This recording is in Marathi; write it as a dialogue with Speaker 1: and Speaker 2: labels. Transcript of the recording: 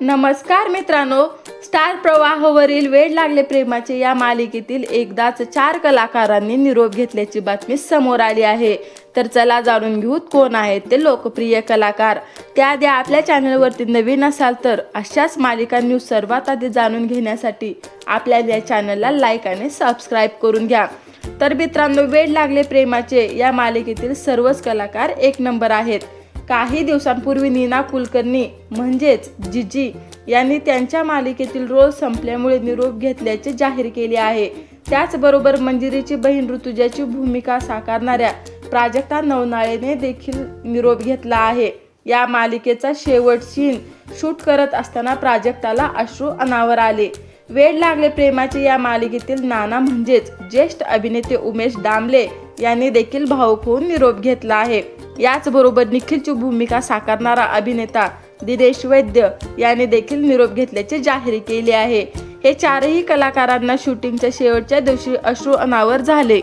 Speaker 1: नमस्कार मित्रांनो, स्टार प्रवाहावरील वेड लागले प्रेमाचे या मालिकेतील एकदाच 4 कलाकारांनी निरोप घेतल्याची बातमी समोर आली आहे. तर चला जाणून घेऊ कोण आहेत ते लोकप्रिय कलाकार. त्याआधी आपल्या चॅनलवरती नवीन असाल तर अशाच मालिका न्यूज सर्वात आधी जाणून घेण्यासाठी आपल्या या चॅनलला लाईक आणि सबस्क्राईब करून घ्या. तर मित्रांनो, वेड लागले प्रेमाचे या मालिकेतील सर्वच कलाकार एक नंबर आहेत. काही दिवसांपूर्वी नीना कुलकर्णी म्हणजेच जिजी यांनी त्यांच्या मालिकेतील रोल संपल्यामुळे निरोप घेतल्याचे जाहीर केले आहे. त्याचबरोबर मंजिरीची बहीण ऋतुजाची भूमिका साकारणाऱ्या प्राजक्ता नवनाळेने देखील निरोप घेतला आहे. या मालिकेचा शेवट सीन शूट करत असताना प्राजक्ताला अश्रू अनावर आले. वेड लागले प्रेमाचे या मालिकेतील नाना म्हणजेच ज्येष्ठ अभिनेते उमेश दामले यांनी देखील भावुक होऊन निरोप घेतला आहे. याचबरोबर निखिलची भूमिका साकारणारा अभिनेता दिनेश वैद्य याने देखील निरोप घेतल्याचे जाहीर केले आहे. हे चारही कलाकारांना शूटिंगच्या शेवटच्या दिवशी अश्रू अनावर झाले.